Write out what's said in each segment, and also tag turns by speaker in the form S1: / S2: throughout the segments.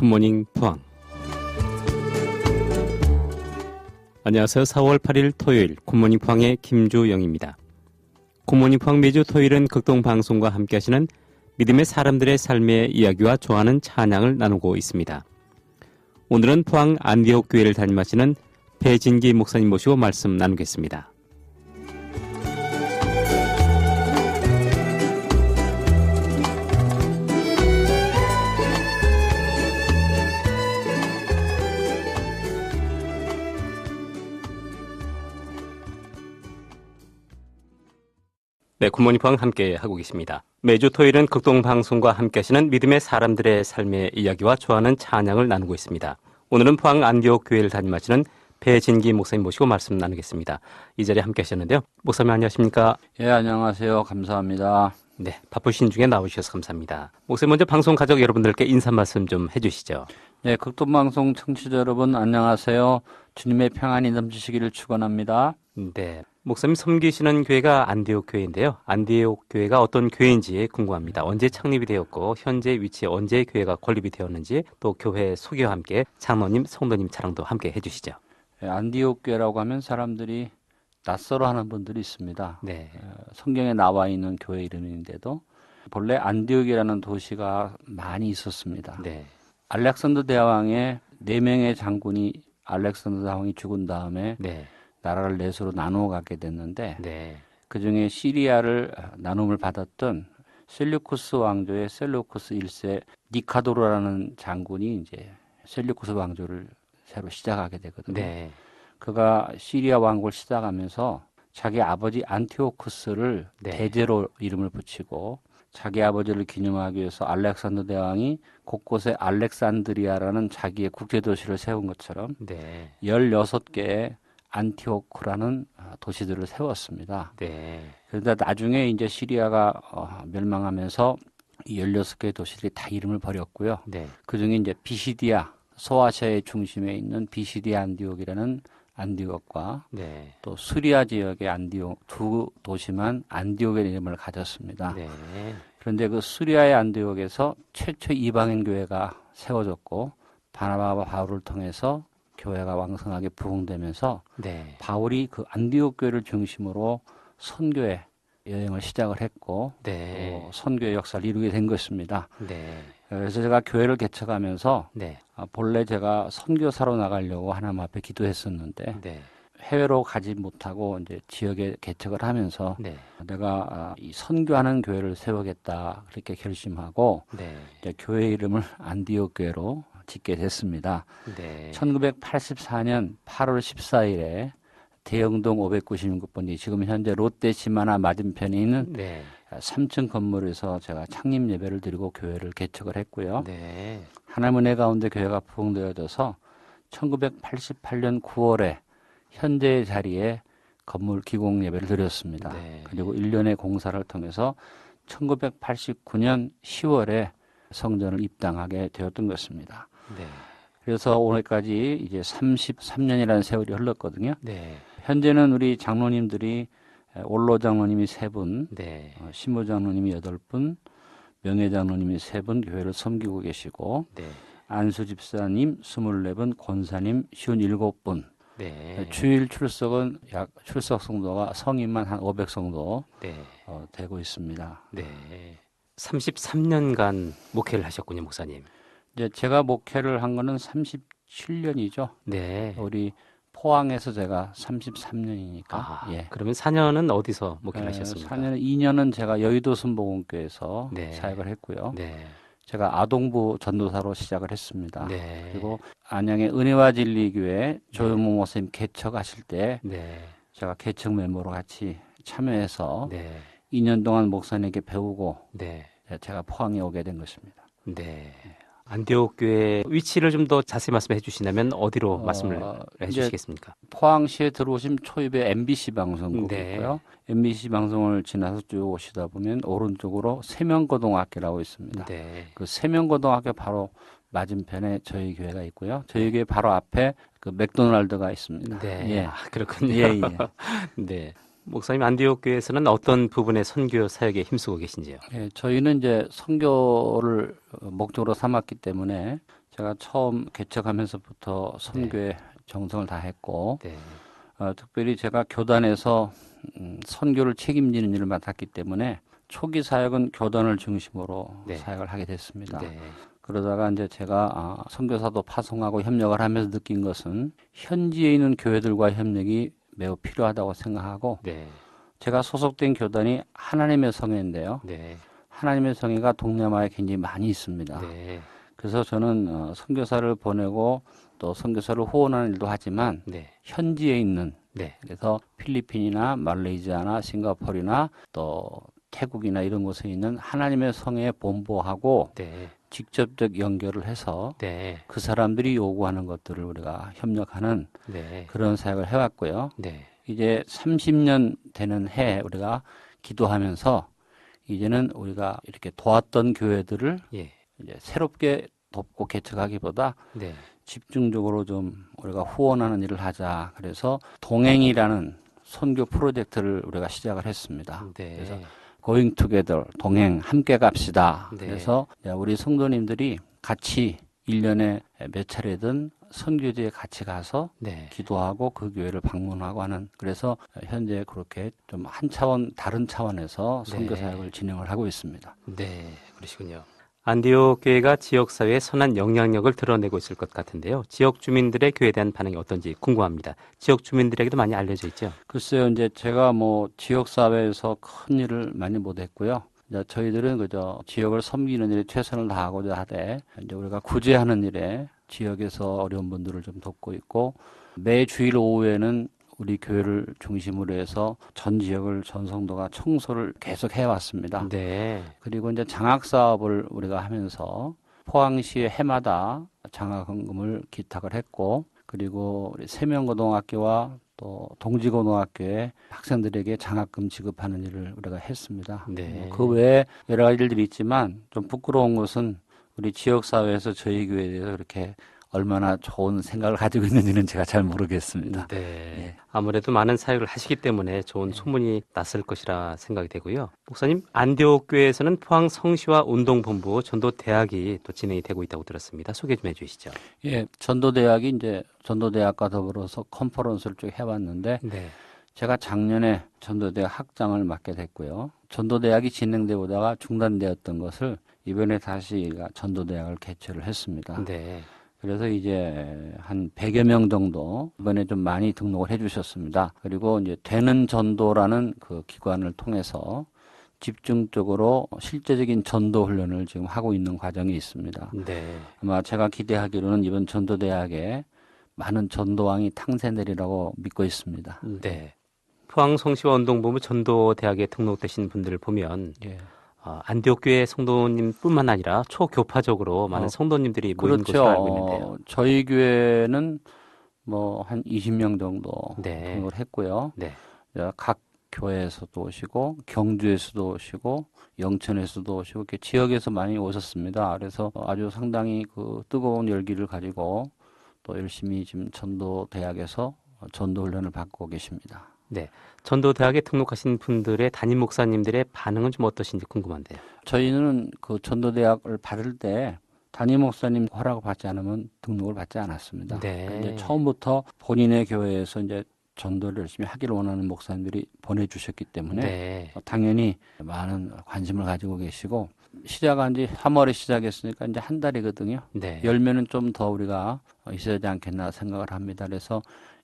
S1: 굿모닝 포항. 안녕하세요. 4월 8일 토요일 굿모닝 포항의 김주영입니다. 굿모닝 포항 매주 토요일은 극동방송과 함께 하시는 믿음의 사람들의 삶의 이야기와 좋아하는 찬양을 나누고 있습니다. 오늘은 포항 안디옥 교회를 담임하시는 배진기 목사님 모시고 말씀 나누겠습니다. 네, 굿모닝 포항 함께 하고 계십니다. 매주 토요일은 극동방송과 함께 하시는 믿음의 사람들의 삶의 이야기와 좋아하는 찬양을 나누고 있습니다. 오늘은 포항 안디옥 교회를 담임하시는 배진기 목사님 모시고 말씀 나누겠습니다. 이 자리에 함께 하셨는데요. 목사님 안녕하십니까?
S2: 예, 안녕하세요. 감사합니다.
S1: 네, 바쁘신 중에 나오셔서 감사합니다. 목사님 먼저 방송 가족 여러분들께 인사 말씀 좀 해주시죠.
S2: 네, 극동방송 청취자 여러분 안녕하세요. 주님의 평안이 넘치시기를 축원합니다.
S1: 네, 목사님 섬기시는 교회가 안디옥 교회인데요. 안디옥 교회가 어떤 교회인지 궁금합니다. 언제 창립이 되었고 현재 위치에 언제 교회가 건립이 되었는지 또 교회 소개와 함께 장로님, 성도님 자랑도 함께 해주시죠.
S2: 예, 안디옥 교회라고 하면 사람들이 낯설어하는 분들이 있습니다.
S1: 네,
S2: 성경에 나와 있는 교회 이름인데도 본래 안디옥이라는 도시가 많이 있었습니다.
S1: 네,
S2: 알렉산더 대왕의 4명의 장군이 알렉산더 대왕이 죽은 다음에
S1: 네,
S2: 나라를 넷으로 나누어 갖게 됐는데
S1: 네,
S2: 그중에 시리아를 나눔을 받았던 셀류쿠스 왕조의 셀류쿠스 1세 니카도르라는 장군이 이제 셀류쿠스 왕조를 새로 시작하게 되거든요.
S1: 네,
S2: 그가 시리아 왕국을 시작하면서 자기 아버지 안티오쿠스를
S1: 네.
S2: 대제로 이름을 붙이고 자기 아버지를 기념하기 위해서 알렉산더 대왕이 곳곳에 알렉산드리아라는 자기의 국제도시를 세운 것처럼
S1: 네,
S2: 16개의 안티오크라는 도시들을 세웠습니다.
S1: 네,
S2: 그런데 나중에 이제 시리아가 멸망하면서 이 16개의 도시들이 다 이름을 버렸고요.
S1: 네,
S2: 그중에 이제 비시디아, 소아시아의 중심에 있는 비시디아 안디옥이라는 안디옥과
S1: 네,
S2: 또 수리아 지역의 안디옥 두 도시만 안디옥의 이름을 가졌습니다.
S1: 네,
S2: 그런데 그 수리아의 안디옥에서 최초 이방인 교회가 세워졌고 바나바와 바울을 통해서 교회가 왕성하게 부흥되면서
S1: 네,
S2: 바울이 그 안디옥 교회를 중심으로 선교의 여행을 시작을 했고
S1: 네,
S2: 또 선교의 역사를 이루게 된 것입니다.
S1: 네,
S2: 그래서 제가 교회를 개척하면서
S1: 네,
S2: 본래 제가 선교사로 나가려고 하나님 앞에 기도했었는데
S1: 네,
S2: 해외로 가지 못하고 이제 지역에 개척을 하면서
S1: 네,
S2: 내가 이 선교하는 교회를 세우겠다 그렇게 결심하고
S1: 네,
S2: 이제 교회 이름을 안디옥 교회로 짓게 됐습니다.
S1: 네,
S2: 1984년 8월 14일에 대영동 596번지 지금 현재 롯데시마나 맞은편에 있는
S1: 네,
S2: 3층 건물에서 제가 창립 예배를 드리고 교회를 개척을 했고요.
S1: 네,
S2: 하나님 은혜 가운데 교회가 부흥되어져서 1988년 9월에 현재의 자리에 건물 기공 예배를 드렸습니다.
S1: 네.
S2: 그리고 1년의 공사를 통해서 1989년 10월에 성전을 입당하게 되었던 것입니다.
S1: 네,
S2: 그래서 오늘까지 이제 33년이라는 세월이 흘렀거든요.
S1: 네,
S2: 현재는 우리 장로님들이 올로 장로님이 3분,
S1: 네,
S2: 신무 장로님이 8분, 명예 장로님이 3분 교회를 섬기고 계시고
S1: 네,
S2: 안수 집사님 24분, 권사님 57분.
S1: 네,
S2: 주일 출석은 약 출석 성도가 성인만 한 500성도
S1: 네,
S2: 되고 있습니다.
S1: 네. 33년간 목회를 하셨군요, 목사님.
S2: 이제 제가 목회를 한 거는 37년이죠.
S1: 네.
S2: 우리 포항에서 제가 33년이니까.
S1: 아,
S2: 예.
S1: 그러면 4년은 어디서 목회를 하셨습니까?
S2: 4년, 2년은 제가 여의도 순복음교회에서
S1: 네.
S2: 사역을 했고요.
S1: 네,
S2: 제가 아동부 전도사로 시작을 했습니다.
S1: 네,
S2: 그리고 안양의 은혜와 진리교회 조영모 목사님 개척하실 때
S1: 네,
S2: 제가 개척 멤버로 같이 참여해서
S1: 네,
S2: 2년 동안 목사님에게 배우고
S1: 네,
S2: 제가 포항에 오게 된 것입니다.
S1: 네. 안디옥 교회 위치를 좀 더 자세히 말씀해 주신다면 어디로 말씀을 해
S2: 이제
S1: 주시겠습니까?
S2: 포항시에 들어오시면 초입에 MBC 방송국이
S1: 네.
S2: 있고요. MBC 방송을 지나서 쭉 오시다 보면 오른쪽으로 세명고등학교라고 있습니다.
S1: 네,
S2: 그 세명고등학교 바로 맞은편에 저희 교회가 있고요. 저희 교회 바로 앞에 그 맥도날드가 있습니다.
S1: 네.
S2: 예.
S1: 아, 그렇군요.
S2: 예, 예.
S1: 네. 목사님 안디옥 교회에서는 어떤 부분의 선교 사역에 힘쓰고 계신지요?
S2: 예, 저희는 이제 선교를 목적으로 삼았기 때문에 제가 처음 개척하면서부터 선교에 정성을 다했고
S1: 네.
S2: 특별히 제가 교단에서 선교를 책임지는 일을 맡았기 때문에 초기 사역은 교단을 중심으로
S1: 네.
S2: 사역을 하게 됐습니다.
S1: 네.
S2: 그러다가 이제 제가 선교사도 파송하고 협력을 하면서 느낀 것은 현지에 있는 교회들과 협력이 매우 필요하다고 생각하고
S1: 네.
S2: 제가 소속된 교단이 하나님의 성회인데요.
S1: 네.
S2: 하나님의 성회가 동남아에 굉장히 많이 있습니다.
S1: 네.
S2: 그래서 저는 선교사를 보내고 또 선교사를 후원하는 일도 하지만
S1: 네.
S2: 현지에 있는
S1: 네.
S2: 그래서 필리핀이나 말레이시아나 싱가포르나 또 태국이나 이런 곳에 있는 하나님의 성회에 본부하고
S1: 네.
S2: 직접적 연결을 해서
S1: 네.
S2: 그 사람들이 요구하는 것들을 우리가 협력하는
S1: 네.
S2: 그런 사역을 해왔고요.
S1: 네.
S2: 이제 30년 되는 해에 우리가 기도하면서 이제는 우리가 이렇게 도왔던 교회들을
S1: 예.
S2: 이제 새롭게 돕고 개척하기보다
S1: 네.
S2: 집중적으로 좀 우리가 후원하는 일을 하자. 그래서 동행이라는 선교 프로젝트를 우리가 시작을 했습니다.
S1: 네.
S2: 그래서 Going Together, 동행, 함께 갑시다.
S1: 네.
S2: 그래서 우리 성도님들이 같이 1년에 몇 차례든 선교지에 같이 가서
S1: 네.
S2: 기도하고 그 교회를 방문하고 하는 그래서 현재 그렇게 좀 한 차원 다른 차원에서 선교
S1: 네.
S2: 사역을 진행을 하고 있습니다.
S1: 네. 그러시군요. 안디옥 교회가 지역사회에 선한 영향력을 드러내고 있을 것 같은데요. 지역 주민들의 교회에 대한 반응이 어떤지 궁금합니다. 지역 주민들에게도 많이 알려져 있죠?
S2: 글쎄요, 이제 제가 뭐 지역 사회에서 큰 일을 많이 못했고요. 이제 저희들은 그저 지역을 섬기는 일에 최선을 다하고자 하되 이제 우리가 구제하는 일에 지역에서 어려운 분들을 좀 돕고 있고 매 주일 오후에는 우리 교회를 중심으로 해서 전 지역을 전 성도가 청소를 계속 해왔습니다.
S1: 네.
S2: 그리고 이제 장학 사업을 우리가 하면서 포항시에 해마다 장학금을 기탁을 했고 그리고 우리 세명고등학교와 또 동지고등학교에 학생들에게 장학금 지급하는 일을 우리가 했습니다.
S1: 네.
S2: 그 외에 여러 가지 일들이 있지만 좀 부끄러운 것은 우리 지역사회에서 저희 교회에 대해서 그렇게 얼마나 좋은 생각을 가지고 있는지는 제가 잘 모르겠습니다.
S1: 네.
S2: 예.
S1: 아무래도 많은 사역을 하시기 때문에 좋은 소문이 났을 것이라 생각이 되고요. 목사님, 안디옥 교회에서는 포항 성시와 운동본부 전도대학이 또 진행이 되고 있다고 들었습니다. 소개 좀 해주시죠.
S2: 예, 전도대학이 이제 전도대학과 더불어서 컨퍼런스를 쭉 해왔는데
S1: 네.
S2: 제가 작년에 전도대학 학장을 맡게 됐고요. 전도대학이 진행되다가 중단되었던 것을 이번에 다시 전도대학을 개최를 했습니다.
S1: 네.
S2: 그래서 이제 한 100여 명 정도 이번에 좀 많이 등록을 해주셨습니다. 그리고 이제 되는 전도라는 그 기관을 통해서 집중적으로 실제적인 전도 훈련을 지금 하고 있는 과정이 있습니다.
S1: 네.
S2: 아마 제가 기대하기로는 이번 전도대학에 많은 전도왕이 탄생되리라고 믿고 있습니다.
S1: 네. 포항 성시와 운동본부 전도대학에 등록되신 분들을 보면
S2: 예.
S1: 안디옥 교회 성도님뿐만 아니라 초교파적으로 많은 성도님들이 모인 것으로 알고 있는데요.
S2: 저희 교회는 뭐 한 20명 정도
S1: 네.
S2: 등록을 했고요.
S1: 네.
S2: 각 교회에서도 오시고 경주에서도 오시고 영천에서도 오시고 이렇게 지역에서 많이 오셨습니다. 그래서 아주 상당히 그 뜨거운 열기를 가지고 또 열심히 지금 전도대학에서 전도 훈련을 받고 계십니다.
S1: 네. 전도대학에 등록하신 분들의 담임 목사님들의 반응은 좀 어떠신지 궁금한데요.
S2: 저희는 그 전도대학을 받을 때 담임 목사님 허락을 받지 않으면 등록을 받지 않았습니다.
S1: 네.
S2: 근데 처음부터 본인의 교회에서 이제 전도를 열심히 하기를 원하는 목사님들이 보내주셨기 때문에
S1: 네.
S2: 당연히 많은 관심을 가지고 계시고 시작한 지 3월에 시작했으니까 이제 한 달이거든요.
S1: 네.
S2: 열매는 좀 더 우리가 있어야 되지 않겠나 생각을 합니다. 그래서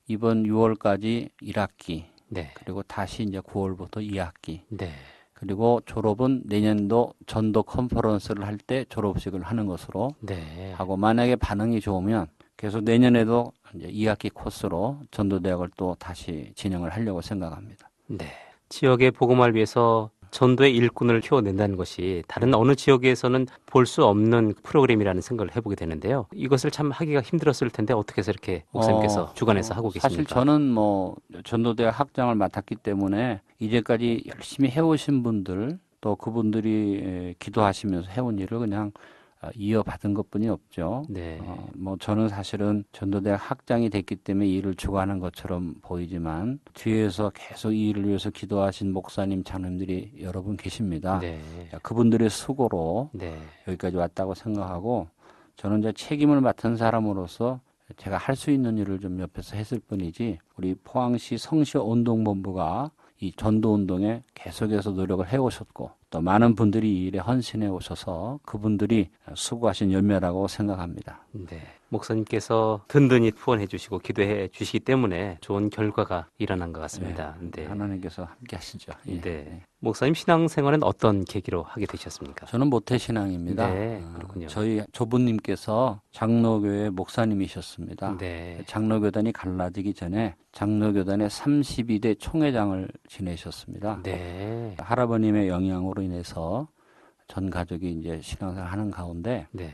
S2: 이번 6월까지 1학기
S1: 네.
S2: 그리고 다시 이제 9월부터 2학기
S1: 네.
S2: 그리고 졸업은 내년도 전도 컨퍼런스를 할 때 졸업식을 하는 것으로
S1: 네.
S2: 하고 만약에 반응이 좋으면 계속 내년에도 이제 2학기 코스로 전도대학을 또 다시 진행을 하려고 생각합니다.
S1: 네. 지역의 복음을 위해서 전도의 일꾼을 키워낸다는 것이 다른 어느 지역에서는 볼 수 없는 프로그램이라는 생각을 해보게 되는데요. 이것을 참 하기가 힘들었을 텐데 어떻게 해서 이렇게 목사님께서 주관해서 하고 계십니까?
S2: 사실 저는 뭐 전도대학 학장을 맡았기 때문에 이제까지 열심히 해오신 분들 또 그분들이 기도하시면서 해온 일을 그냥 이어받은 것뿐이 없죠.
S1: 네.
S2: 뭐 저는 사실은 전도대학 학장이 됐기 때문에 이 일을 주관하는 것처럼 보이지만 뒤에서 계속 이 일을 위해서 기도하신 목사님, 장로님들이 여러 분 계십니다.
S1: 네.
S2: 그분들의 수고로
S1: 네.
S2: 여기까지 왔다고 생각하고 저는 이제 책임을 맡은 사람으로서 제가 할 수 있는 일을 좀 옆에서 했을 뿐이지 우리 포항시 성시운동본부가 이 전도운동에 계속해서 노력을 해오셨고 또 많은 분들이 이 일에 헌신해 오셔서 그분들이 수고하신 열매라고 생각합니다.
S1: 네. 목사님께서 든든히 후원해 주시고 기도해 주시기 때문에 좋은 결과가 일어난 것 같습니다. 네.
S2: 하나님께서 함께 하시죠. 예.
S1: 네. 목사님 신앙생활은 어떤 계기로 하게 되셨습니까?
S2: 저는 모태신앙입니다.
S1: 네, 그렇군요.
S2: 저희 조부님께서 장로교회 목사님이셨습니다.
S1: 네.
S2: 장로교단이 갈라지기 전에 장로교단의 32대 총회장을 지내셨습니다.
S1: 네.
S2: 할아버님의 영향으로 인해서 전 가족이 이제 신앙생활 하는 가운데
S1: 네.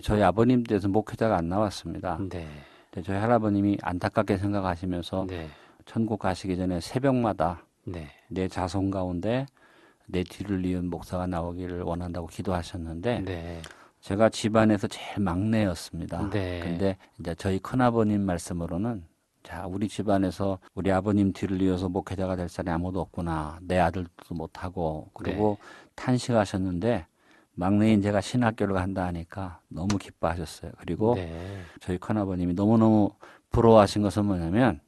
S2: 저희 아버님 때에서 목회자가 안 나왔습니다.
S1: 네.
S2: 근데 저희 할아버님이 안타깝게 생각하시면서
S1: 네.
S2: 천국 가시기 전에 새벽마다
S1: 네.
S2: 내 자손 가운데 내 뒤를 이은 목사가 나오기를 원한다고 기도하셨는데
S1: 네.
S2: 제가 집안에서 제일 막내였습니다.
S1: 네.
S2: 근데 이제 저희 큰아버님 말씀으로는 자, 우리 집안에서 우리 아버님 뒤를 이어서 목회자가 될 사람이 아무도 없구나. 내 아들도 못하고. 그리고 탄식하셨는데 막내인 제가 신학교를 간다 하니까 너무 기뻐하셨어요. 그리고
S1: 네.
S2: 저희 큰아버님이 너무너무 부러워하신 것은 뭐냐면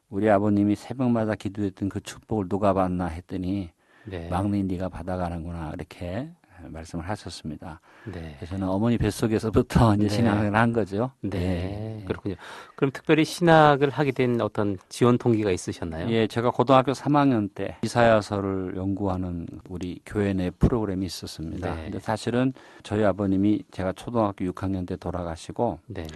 S2: 우리 아버님이 새벽마다 기도했던 그 축복을 누가 받나 했더니
S1: 네.
S2: 막내인 네가 받아가는구나 이렇게 말씀을 하셨습니다.
S1: 네.
S2: 그래서 저는 어머니 뱃속에서부터 이제
S1: 네.
S2: 신앙을 한 거죠.
S1: 네. 그렇군요. 그럼 특별히 신학을 하게 된 어떤 지원 동기가 있으셨나요?
S2: 예, 제가 고등학교 3학년 때 이사야서를 연구하는 우리 교회 내 프로그램이 있었습니다.
S1: 네.
S2: 근데 사실은 저희 아버님이 제가 초등학교 6학년 때 돌아가시고
S1: 네.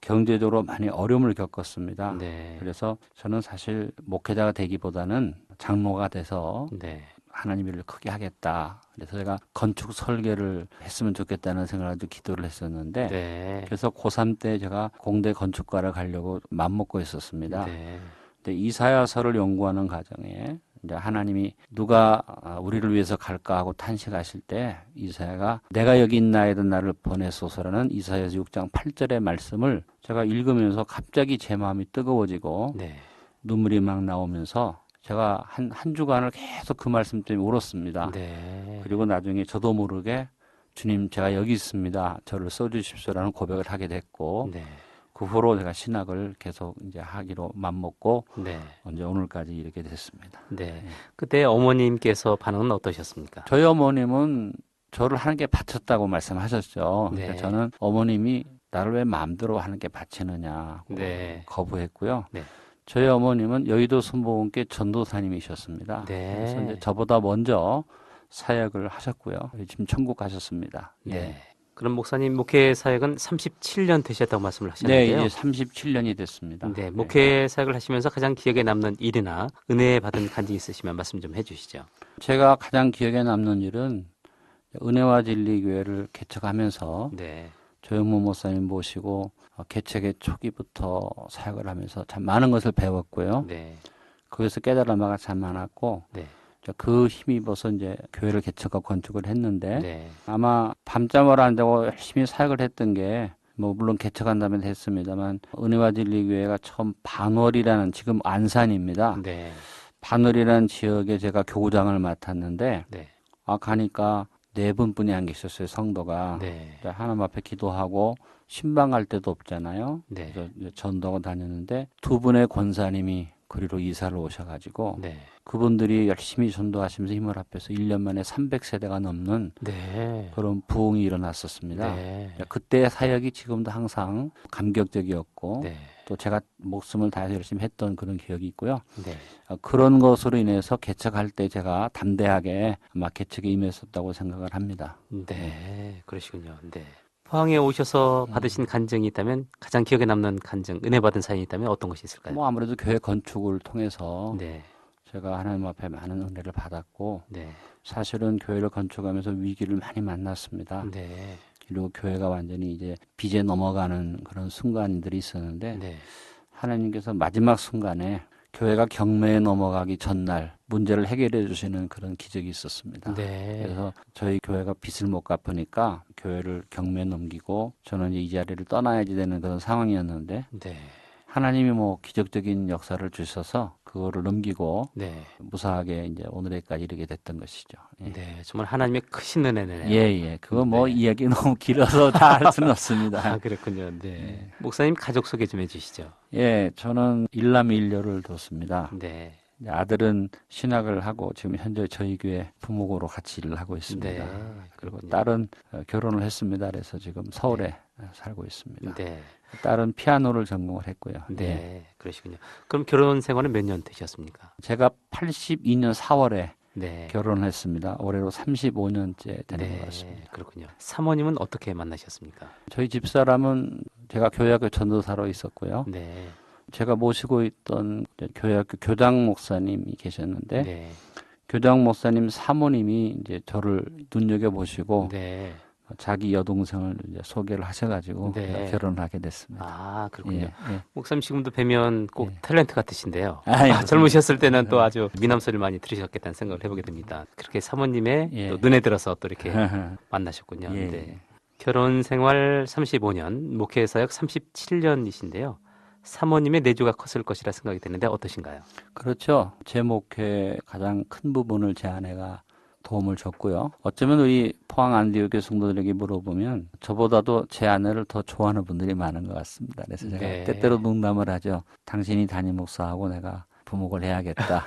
S2: 경제적으로 많이 어려움을 겪었습니다.
S1: 네.
S2: 그래서 저는 사실 목회자가 되기보다는 장로가 돼서
S1: 네.
S2: 하나님 일을 크게 하겠다. 그래서 제가 건축 설계를 했으면 좋겠다는 생각을 아주 기도를 했었는데
S1: 네.
S2: 그래서 고3 때 제가 공대 건축과를 가려고 맘먹고 있었습니다.
S1: 네.
S2: 근데 이사야서를 연구하는 과정에 이제 하나님이 누가 우리를 위해서 갈까 하고 탄식하실 때 이사야가 내가 여기 있나이든 나를 보내소서라는 이사야서 6장 8절의 말씀을 제가 읽으면서 갑자기 제 마음이 뜨거워지고
S1: 네.
S2: 눈물이 막 나오면서 제가 한 주간을 계속 그 말씀 때문에 울었습니다.
S1: 네.
S2: 그리고 나중에 저도 모르게 주님 제가 여기 있습니다. 저를 써주십시오라는 고백을 하게 됐고
S1: 네.
S2: 그 후로 제가 신학을 계속 이제 하기로 맘먹고
S1: 네.
S2: 이제 오늘까지 이렇게 됐습니다.
S1: 네. 그때 어머님께서 반응은 어떠셨습니까?
S2: 저희 어머님은 저를 하나님께 바쳤다고 말씀하셨죠.
S1: 네.
S2: 그러니까 저는 어머님이 나를 왜 마음대로 하나님께 바치느냐
S1: 네.
S2: 거부했고요.
S1: 네.
S2: 저희 어머님은 여의도 순복음교회 전도사님이셨습니다.
S1: 네.
S2: 그래서 이제 저보다 먼저 사역을 하셨고요. 지금 천국 가셨습니다.
S1: 네.
S2: 예.
S1: 그럼 목사님 목회 사역은 37년 되셨다고 말씀을
S2: 네,
S1: 하셨는데요.
S2: 이제 37년이 됐습니다.
S1: 네, 목회 사역을 하시면서 가장 기억에 남는 일이나 은혜 받은 간증 있으시면 말씀 좀 해주시죠.
S2: 제가 가장 기억에 남는 일은 은혜와 진리 교회를 개척하면서
S1: 네,
S2: 조영모 목사님 모시고 개척의 초기부터 사역을 하면서 참 많은 것을 배웠고요.
S1: 네,
S2: 거기서 깨달은 바가 참 많았고
S1: 네,
S2: 그 힘입어서 이제 교회를 개척하고 건축을 했는데
S1: 네,
S2: 아마 밤잠을 안 자고 열심히 사역을 했던 게 뭐 물론 개척한 다음에 했습니다만 은혜와 진리 교회가 처음 반월이라는 지금 안산입니다.
S1: 네,
S2: 반월이라는 지역에 제가 교구장을 맡았는데
S1: 네,
S2: 가니까 네 분뿐이 안 계셨어요. 성도가.
S1: 네,
S2: 하나님 앞에 기도하고 신방 갈 데도 없잖아요.
S1: 네,
S2: 그래서 이제 전도하고 다녔는데 두 분의 권사님이 그리로 이사를 오셔가지고
S1: 네,
S2: 그분들이 열심히 전도하시면서 힘을 합해서 1년 만에 300세대가 넘는
S1: 네,
S2: 그런 부흥이 일어났었습니다.
S1: 네,
S2: 그때의 사역이 지금도 항상 감격적이었고
S1: 네,
S2: 또 제가 목숨을 다해서 열심히 했던 그런 기억이 있고요.
S1: 네,
S2: 그런 것으로 인해서 개척할 때 제가 담대하게 아마 개척에 임했었다고 생각을 합니다.
S1: 네, 그러시군요. 네. 포항에 오셔서 받으신 간증이 있다면 가장 기억에 남는 간증, 은혜 받은 사연이 있다면 어떤 것이 있을까요?
S2: 뭐 아무래도 교회 건축을 통해서
S1: 네,
S2: 제가 하나님 앞에 많은 은혜를 받았고
S1: 네,
S2: 사실은 교회를 건축하면서 위기를 많이 만났습니다.
S1: 네,
S2: 그리고 교회가 완전히 이제 빚에 넘어가는 그런 순간들이 있었는데
S1: 네,
S2: 하나님께서 마지막 순간에 교회가 경매에 넘어가기 전날 문제를 해결해 주시는 그런 기적이 있었습니다.
S1: 네,
S2: 그래서 저희 교회가 빚을 못 갚으니까 교회를 경매에 넘기고 저는 이제 이 자리를 떠나야지 되는 그런 상황이었는데
S1: 네,
S2: 하나님이 뭐 기적적인 역사를 주셔서 그 그거를 넘기고
S1: 네.
S2: 무사하게 이제 오늘에까지 이르게 됐던 것이죠. 예.
S1: 네. 정말 하나님의 크신 은혜네요.
S2: 예, 예. 그거 뭐
S1: 네.
S2: 이야기 너무 길어서 다 할 수는 없습니다.
S1: 아, 그렇군요. 네. 목사님 가족 소개 좀 해주시죠.
S2: 예, 저는 일남일녀를 뒀습니다.
S1: 네.
S2: 이제 아들은 신학을 하고 지금 현재 저희 교회 부목으로 같이 일을 하고 있습니다.
S1: 네.
S2: 그리고
S1: 그렇군요.
S2: 딸은 결혼을 했습니다. 그래서 지금 서울에 살고 있습니다.
S1: 네.
S2: 딸은 피아노를 전공을 했고요.
S1: 네.
S2: 예.
S1: 그러시군요. 그럼 결혼 생활은 몇 년 되셨습니까?
S2: 제가 82년 4월에
S1: 네.
S2: 결혼을 했습니다. 올해로 35년째 되는
S1: 네.
S2: 것 같습니다.
S1: 그렇군요. 사모님은 어떻게 만나셨습니까?
S2: 저희 집사람은 제가 교회학교 전도사로 있었고요.
S1: 네.
S2: 제가 모시고 있던 교회학교 교장 목사님이 계셨는데
S1: 네.
S2: 교장 목사님 사모님이 이제 저를 눈여겨 보시고
S1: 네.
S2: 자기 여동생을 이제 소개를 하셔가지고
S1: 네.
S2: 결혼하게 됐습니다.
S1: 아, 그렇군요.
S2: 예, 예.
S1: 목사님 지금도 뵈면 꼭
S2: 예.
S1: 탤런트 같으신데요.
S2: 아유,
S1: 젊으셨을 때는 또 아주 미남 소리를 많이 들으셨겠다는 생각을 해보게 됩니다. 그렇게 사모님의
S2: 예.
S1: 또 눈에 들어서 또 이렇게 만나셨군요.
S2: 예.
S1: 네. 결혼 생활 35년, 목회 사역 37년이신데요. 사모님의 내조가 컸을 것이라 생각이 드는데 어떠신가요?
S2: 그렇죠. 제 목회 가장 큰 부분을 제 아내가 도움을 줬고요. 어쩌면 우리 포항 안디옥교 성도들에게 물어보면 저보다도 제 아내를 더 좋아하는 분들이 많은 것 같습니다. 그래서 제가
S1: 네.
S2: 때때로 농담을 하죠. 당신이 담임 목사하고 내가 부목을 해야겠다.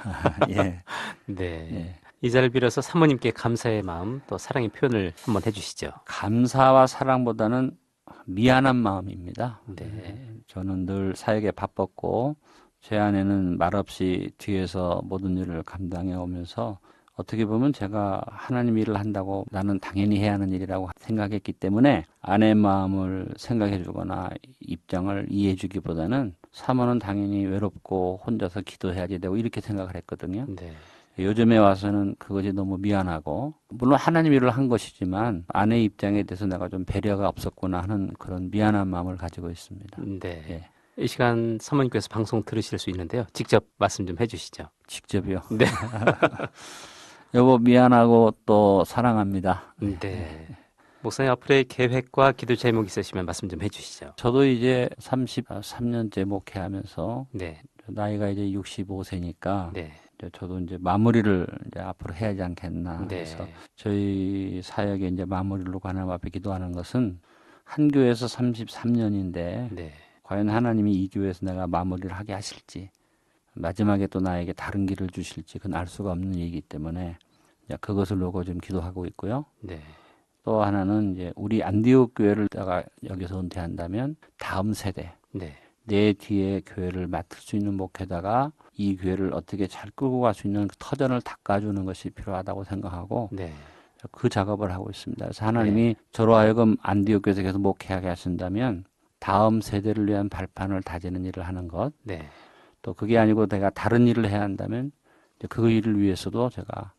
S2: 예.
S1: 네.
S2: 예.
S1: 이 자리를 빌어서 사모님께 감사의 마음 또 사랑의 표현을 한번 해주시죠.
S2: 감사와 사랑보다는 미안한 마음입니다.
S1: 네.
S2: 저는 늘 사역에 바빴고 제 아내는 말없이 뒤에서 모든 일을 감당해 오면서 어떻게 보면 제가 하나님 일을 한다고 나는 당연히 해야 하는 일이라고 생각했기 때문에 아내의 마음을 생각해 주거나 입장을 이해해 주기보다는 사모는 당연히 외롭고 혼자서 기도해야지 되고 이렇게 생각을 했거든요.
S1: 네.
S2: 요즘에 와서는 그것이 너무 미안하고 물론 하나님 일을 한 것이지만 아내 입장에 대해서 내가 좀 배려가 없었구나 하는 그런 미안한 마음을 가지고 있습니다.
S1: 네.
S2: 예.
S1: 이 시간 사모님께서 방송 들으실 수 있는데요. 직접 말씀 좀 해주시죠.
S2: 직접이요.
S1: 네.
S2: 여보 미안하고 또 사랑합니다.
S1: 네. 목사님 앞으로의 계획과 기도 제목 있으시면 말씀 좀 해주시죠.
S2: 저도 이제 33년째 목회하면서
S1: 네.
S2: 나이가 이제 65세니까
S1: 네.
S2: 저도 이제 마무리를 이제 앞으로 해야 하지 않겠나.
S1: 네.
S2: 그래서 저희 사역의 이제 마무리를 놓고 하나님 앞에 기도하는 것은 한 교회에서 33년인데
S1: 네.
S2: 과연 하나님이 이 교회에서 내가 마무리를 하게 하실지 마지막에 또 나에게 다른 길을 주실지 그건 알 수가 없는 일이기 때문에 이제 그것을 놓고 좀 기도하고 있고요.
S1: 네.
S2: 또 하나는 이제 우리 안디옥 교회를 내가 여기서 은퇴한다면 다음 세대
S1: 네.
S2: 내 뒤에 교회를 맡을 수 있는 목회다가 이 교회를 어떻게 잘 끌고 갈 수 있는 그 터전을 닦아주는 것이 필요하다고 생각하고
S1: 네.
S2: 그 작업을 하고 있습니다. 그래서 하나님이 저로 하여금 안디옥 교회에서 계속 목회하게 하신다면 다음 세대를 위한 발판을 다지는 일을 하는 것,
S1: 네.
S2: 또 그게 아니고 내가 다른 일을 해야 한다면 이제 그 일을 위해서도 제가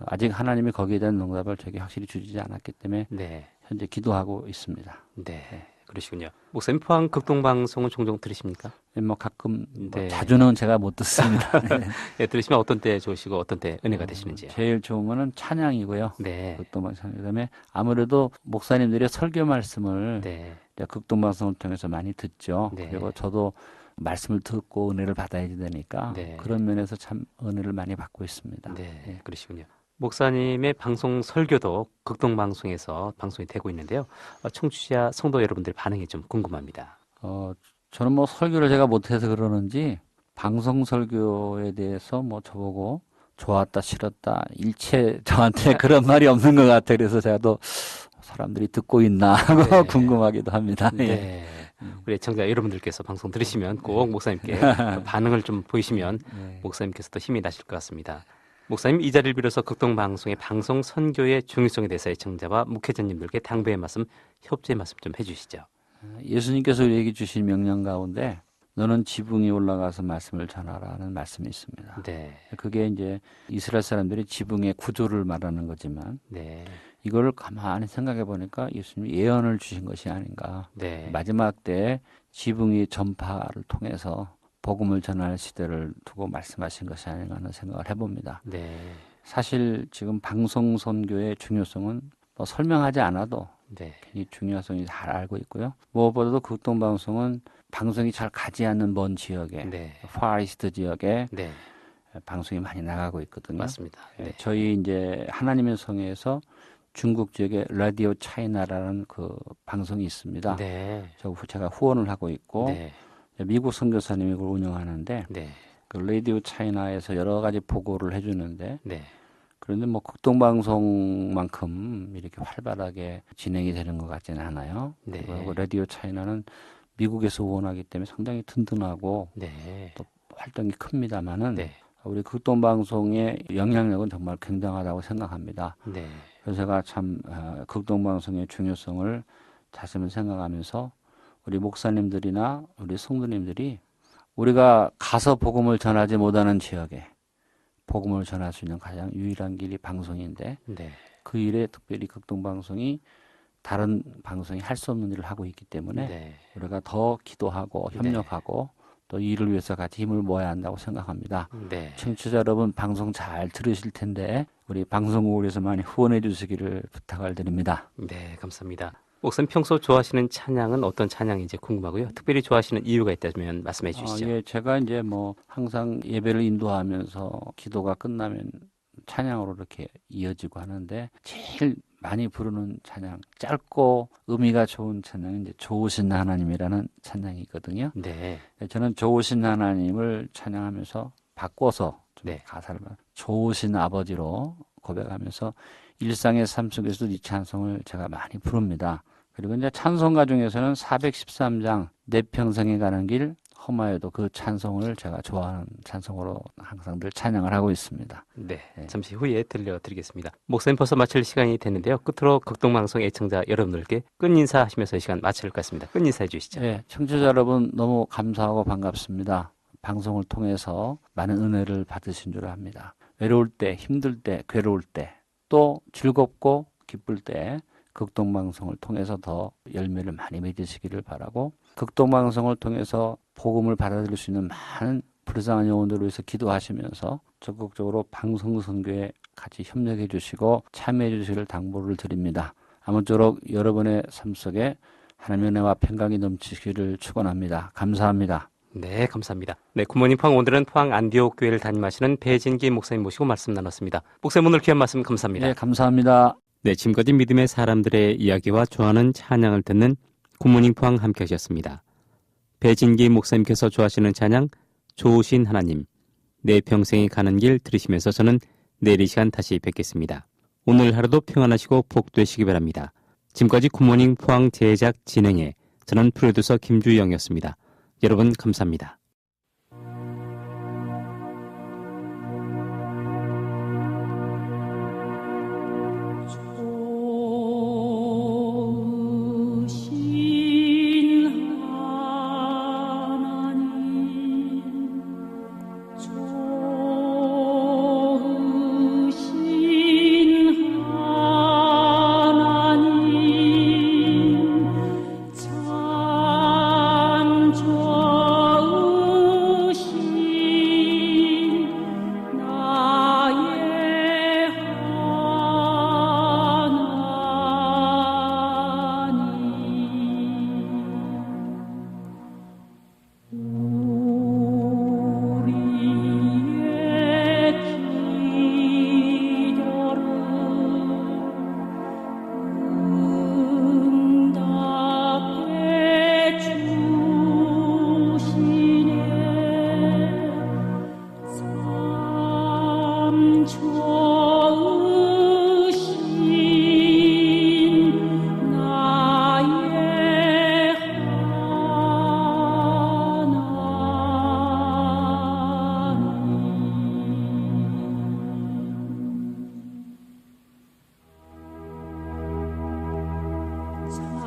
S2: 아직 하나님이 거기에 대한 응답을 저에게 확실히 주지 않았기 때문에
S1: 네.
S2: 현재 기도하고 있습니다.
S1: 네. 그러시군요. 목사님 포항 극동방송은 종종 들으십니까?
S2: 뭐 가끔
S1: 네.
S2: 자주는 제가 못 듣습니다. 네.
S1: 네, 들으시면 어떤 때 좋으시고 어떤 때 은혜가 되시는지요?
S2: 제일 좋은 거는 찬양이고요.
S1: 네.
S2: 극동방송 그다음에 아무래도 목사님들의 설교 말씀을
S1: 네.
S2: 극동방송을 통해서 많이 듣죠.
S1: 네.
S2: 그리고 저도 말씀을 듣고 은혜를 받아야 되니까
S1: 네.
S2: 그런 면에서 참 은혜를 많이 받고 있습니다.
S1: 네.
S2: 예.
S1: 그러시군요. 목사님의 방송 설교도 극동방송에서 방송이 되고 있는데요. 청취자 성도 여러분들 반응이 좀 궁금합니다.
S2: 저는 뭐 설교를 제가 못해서 그러는지 방송 설교에 대해서 뭐 저보고 좋았다 싫었다 일체 저한테 그런 말이 없는 것 같아요. 그래서 제가 또 사람들이 듣고 있나 하고
S1: 네.
S2: 궁금하기도 합니다. 예.
S1: 네. 우리 애청자 여러분들께서 방송 들으시면 꼭 목사님께 반응을 좀 보이시면
S2: 네.
S1: 목사님께서 또 힘이 나실 것 같습니다. 목사님 이 자리를 빌어서 극동방송의 방송 선교의 중요성에 대해서 애청자와 목회자님들께 당부의 말씀, 협조의 말씀 좀 해주시죠.
S2: 예수님께서 우리에게 주신 명령 가운데 너는 지붕에 올라가서 말씀을 전하라는 말씀이 있습니다.
S1: 네.
S2: 그게 이제 이스라엘 사람들이 지붕의 구조를 말하는 거지만
S1: 네.
S2: 이걸 가만히 생각해 보니까 예수님이 예언을 주신 것이 아닌가.
S1: 네.
S2: 마지막 때 지붕의 전파를 통해서 복음을 전할 시대를 두고 말씀하신 것이 아닌가 하는 생각을 해봅니다.
S1: 네.
S2: 사실 지금 방송 선교의 중요성은 뭐 설명하지 않아도
S1: 네.
S2: 이 중요성이 잘 알고 있고요. 무엇보다도 극동방송은 방송이 잘 가지 않는 먼 지역에
S1: 네.
S2: 파이스트 지역에
S1: 네.
S2: 방송이 많이 나가고 있거든요.
S1: 맞습니다. 네.
S2: 저희 이제 하나님의 성에서 중국 지역에 라디오 차이나라는 그 방송이 있습니다.
S1: 네.
S2: 제가 후원을 하고 있고
S1: 네.
S2: 미국 선교사님이 그걸 운영하는데
S1: 네.
S2: 그 라디오 차이나에서 여러 가지 보고를 해주는데
S1: 네.
S2: 그런데 뭐 극동방송만큼 이렇게 활발하게 진행이 되는 것 같지는 않아요.
S1: 네.
S2: 그리고 라디오 차이나는 미국에서 후원하기 때문에 상당히 든든하고
S1: 네.
S2: 또 활동이 큽니다만은
S1: 네.
S2: 우리 극동방송의 영향력은 정말 굉장하다고 생각합니다.
S1: 네.
S2: 그래서 제가 참 극동방송의 중요성을 다시 생각하면서 우리 목사님들이나 우리 성도님들이 우리가 가서 복음을 전하지 못하는 지역에 복음을 전할 수 있는 가장 유일한 길이 방송인데
S1: 네.
S2: 그 일에 특별히 극동방송이 다른 방송이 할 수 없는 일을 하고 있기 때문에
S1: 네.
S2: 우리가 더 기도하고 협력하고 또 이 일을 위해서 같이 힘을 모아야 한다고 생각합니다.
S1: 네.
S2: 청취자 여러분 방송 잘 들으실 텐데 우리 방송국을 위해서 많이 후원해 주시기를 부탁을 드립니다.
S1: 네, 감사합니다. 목사님 평소 좋아하시는 찬양은 어떤 찬양인지 궁금하고요. 특별히 좋아하시는 이유가 있다면 말씀해 주시죠.
S2: 예, 제가 이제 뭐 항상 예배를 인도하면서 기도가 끝나면 찬양으로 이렇게 이어지고 하는데 제일 많이 부르는 찬양, 짧고 의미가 좋은 찬양은 이제 좋으신 하나님이라는 찬양이 있거든요.
S1: 네.
S2: 저는 좋으신 하나님을 찬양하면서 바꿔서 좀
S1: 네.
S2: 가사를 좋으신 아버지로 고백하면서 일상의 삶 속에서도 이 찬송을 제가 많이 부릅니다. 그리고 이제 찬송가 중에서는 413장 내 평생에 가는 길 험하여도 그 찬송을 제가 좋아하는 찬송으로 항상 늘 찬양을 하고 있습니다.
S1: 네.
S2: 네.
S1: 잠시 후에 들려드리겠습니다. 목사님 벌써 마칠 시간이 됐는데요. 끝으로 극동방송 애청자 여러분들께 끝 인사하시면서 이 시간 마칠 것 같습니다. 끝 인사해 주시죠.
S2: 네, 청취자 여러분 너무 감사하고 반갑습니다. 방송을 통해서 많은 은혜를 받으신 줄 압니다. 외로울 때, 힘들 때, 괴로울 때, 또 즐겁고 기쁠 때 극동방송을 통해서 더 열매를 많이 맺으시기를 바라고 극동방송을 통해서 복음을 받아들일 수 있는 많은 불쌍한 영혼들을 위해서 기도하시면서 적극적으로 방송 선교에 같이 협력해 주시고 참여해 주시기를 당부를 드립니다. 아무쪼록 여러분의 삶 속에 하나님의 은혜와 평강이 넘치기를 축원합니다. 감사합니다.
S1: 네, 감사합니다. 네, 굿모닝 포항 오늘은 포항 안디옥 교회를 담임하시는 배진기 목사님 모시고 말씀 나눴습니다. 목사님 오늘 귀한 말씀 감사합니다.
S2: 네, 감사합니다.
S1: 네, 지금까지 믿음의 사람들의 이야기와 좋아하는 찬양을 듣는 굿모닝 포항 함께 하셨습니다. 배진기 목사님께서 좋아하시는 찬양 좋으신 하나님, 내 평생에 가는 길 들으시면서 저는 내일 이 시간 다시 뵙겠습니다. 오늘 하루도 평안하시고 복되시기 바랍니다. 지금까지 굿모닝 포항 제작 진행에 저는 프로듀서 김주영이었습니다. 여러분 감사합니다.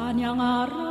S3: 찬양하라